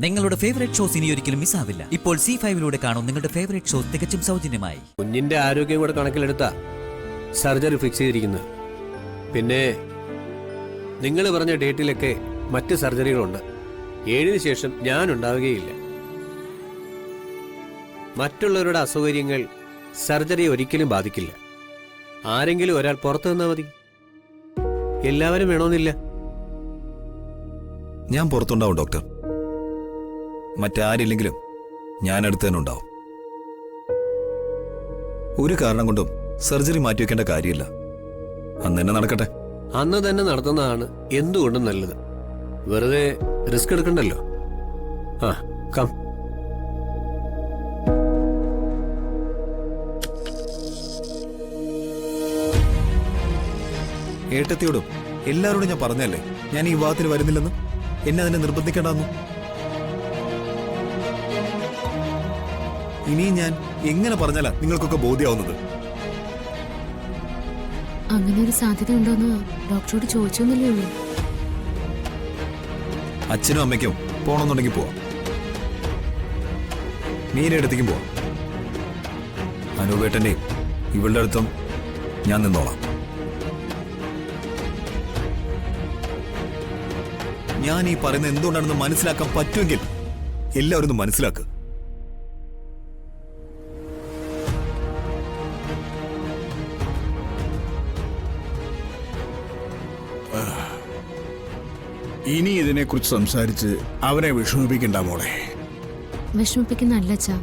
നിങ്ങളുടെ favourite shows ഇനി ഒരിക്കലും മിസ്സാവില്ല. ഇപ്പോൾ C5 കാണും നിങ്ങളുടെ ഫേവറേറ്റ് ഷോസ് തികച്ചും സൗജന്യമായി. കുഞ്ഞിന്റെ ആരോഗ്യം കൂടെ കണക്കിലെടുത്താ സർജറി ഫിക്സ് ചെയ്തിരിക്കുന്നത്. പിന്നെ നിങ്ങൾ പറഞ്ഞ ഡേറ്റിലൊക്കെ മറ്റ് സർജറികളുണ്ട്. 7-ന് ശേഷം ഞാൻ ഉണ്ടാവുകയില്ല. മറ്റുള്ളവരുടെ അസൗകര്യങ്ങൾ സർജറി ഒരിക്കലും ബാധിക്കില്ല. ആരെങ്കിലും ഒരാൾ പുറത്തു നിന്നാൽ മതി. എല്ലാവരും വേണമെന്നില്ല. ഞാൻ പുറത്തുണ്ടാവും ഡോക്ടർ. മറ്റാരില്ലെങ്കിലും ഞാൻ അടുത്ത് തന്നെ ഉണ്ടാവും. ഒരു കാരണം കൊണ്ടും സർജറി മാറ്റിവെക്കേണ്ട കാര്യമില്ല. അന്ന് തന്നെ നടക്കട്ടെ. അന്ന് തന്നെ നടത്തുന്നതാണ് എന്തുകൊണ്ടും നല്ലത്. വെറുതെ റിസ്ക് എടുക്കണ്ടല്ലോ. ആ കം. ഏട്ടത്തിയോടും എല്ലാവരോടും ഞാൻ പറഞ്ഞല്ലേ ഞാൻ ഈ വിവാഹത്തിന് വരുന്നില്ലെന്ന്. എന്നെ അതിനെ നിർബന്ധിക്കേണ്ടെന്നു. ഇനി ഞാൻ എങ്ങനെ പറഞ്ഞാലാ നിങ്ങൾക്കൊക്കെ ബോധ്യമാവുന്നത്? അങ്ങനെ ഒരു സാധ്യത ഉണ്ടോന്ന് ഡോക്ടറോട് ചോദിച്ചൊന്നല്ലേ ഉള്ളൂ. അച്ഛനും അമ്മയ്ക്കും പോണമെന്നുണ്ടെങ്കിൽ പോവാം. മീനടുത്തേക്കും പോവാം. അനൂപേട്ടന്റെയും ഇവളുടെ അടുത്തും ഞാൻ നിന്നോളാം. ഞാൻ ഈ പറയുന്നത് എന്തുകൊണ്ടാണെന്ന് മനസ്സിലാക്കാൻ പറ്റുമെങ്കിൽ എല്ലാവരും ഒന്ന് മനസ്സിലാക്കുക. ഇനി ഇതിനെക്കുറിച്ച് സംസാരിച്ച് അവനെ വിഷമിപ്പിക്കണ്ട മോളെ. വിഷമിപ്പിക്കുന്നല്ല അച്ഛാ.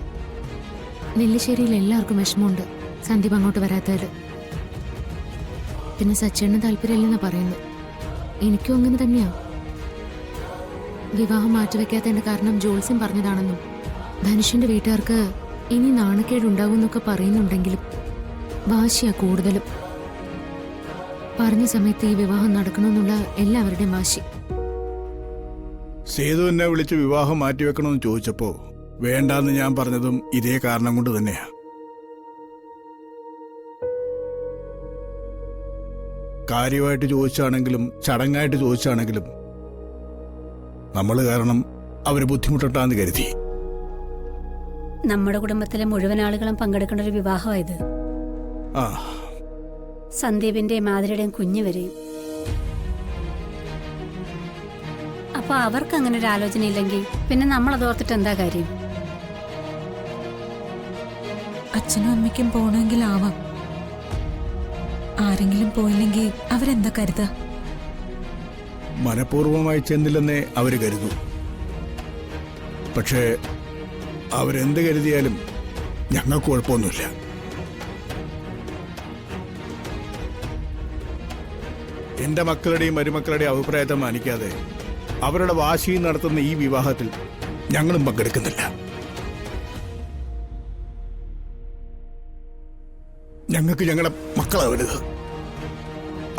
നെല്ലിശ്ശേരിയിൽ എല്ലാവർക്കും വിഷമമുണ്ട് സന്ദീപ് അങ്ങോട്ട് വരാത്തതിൽ. പിന്നെ സച്ചേണ്ണ താല്പര്യമില്ലെന്നാ പറയുന്നത്. എനിക്കും അങ്ങനെ തന്നെയാ. വിവാഹം മാറ്റിവെക്കാത്തതിന്റെ കാരണം ജോത്സ്യം പറഞ്ഞതാണെന്നും ധനുഷിന്റെ വീട്ടുകാർക്ക് ഇനി നാണക്കേടുണ്ടാവും എന്നൊക്കെ പറയുന്നുണ്ടെങ്കിലും വാശിയാ കൂടുതലും. പറഞ്ഞ സമയത്ത് ഈ വിവാഹം നടക്കണമെന്നുള്ള എല്ലാവരുടെയും വാശി. സേതു എന്നെ വിളിച്ച് വിവാഹം മാറ്റിവെക്കണമെന്ന് ചോദിച്ചപ്പോ വേണ്ടാന്ന് ഞാൻ പറഞ്ഞതും ഇതേ കാരണം കൊണ്ട് തന്നെയാ. കാര്യമായിട്ട് ചോദിച്ചാണെങ്കിലും ചടങ്ങായിട്ട് ചോദിച്ചാണെങ്കിലും നമ്മൾ കാരണം അവര് ബുദ്ധിമുട്ടാന്ന് കരുതി. നമ്മുടെ കുടുംബത്തിലെ മുഴുവൻ ആളുകളും പങ്കെടുക്കേണ്ട ഒരു വിവാഹമായത്. ആ സന്ദീപിന്റെയും മാതിരയുടെയും കുഞ്ഞു വരെയും. അപ്പൊ അവർക്ക് അങ്ങനെ ഒരു ആലോചന ഇല്ലെങ്കിൽ പിന്നെ നമ്മളത് ഓർത്തിട്ട് എന്താ കാര്യം? അച്ഛനും അമ്മയ്ക്കും പോണെങ്കിലാവാം. ആരെങ്കിലും പോയില്ലെങ്കിൽ അവരെന്താ കരുതാ? മനഃപൂർവമായി ചെന്നില്ലെന്നേ അവര് കരുതൂ. പക്ഷേ അവരെന്ത് കരുതിയാലും ഞങ്ങൾക്ക് കുഴപ്പമൊന്നുമില്ല. എന്റെ മക്കളുടെയും മരുമക്കളുടെയും അഭിപ്രായത്തെ മാനിക്കാതെ അവരുടെ വാശിയിൽ നടത്തുന്ന ഈ വിവാഹത്തിൽ ഞങ്ങളും പങ്കെടുക്കുന്നില്ല. ഞങ്ങൾക്ക് ഞങ്ങളുടെ മക്കളാ വലുത്.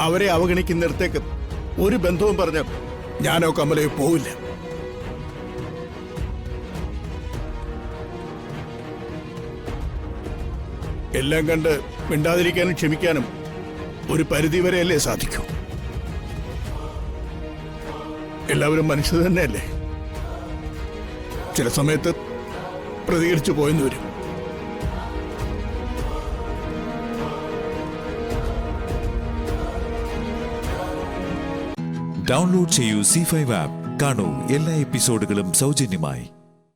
അവരെ അവഗണിക്കുന്നിടത്തേക്ക് ഒരു ബന്ധവും പറഞ്ഞ ഞാനോ കമലയോ പോവില്ല. എല്ലാം കണ്ട് മിണ്ടാതിരിക്കാനും ക്ഷമിക്കാനും ഒരു പരിധിവരെയല്ലേ സാധിക്കൂ. എല്ലാവരും മനുഷ്യർ തന്നെയല്ലേ. ചില സമയത്ത് പ്രതികരിച്ചു പോയെന്ന് വരും. ഡൗൺലോഡ് ചെയ്യൂ C5 ആപ്പ്. കാണൂ എല്ലാ എപ്പിസോഡുകളും സൗജന്യമായി.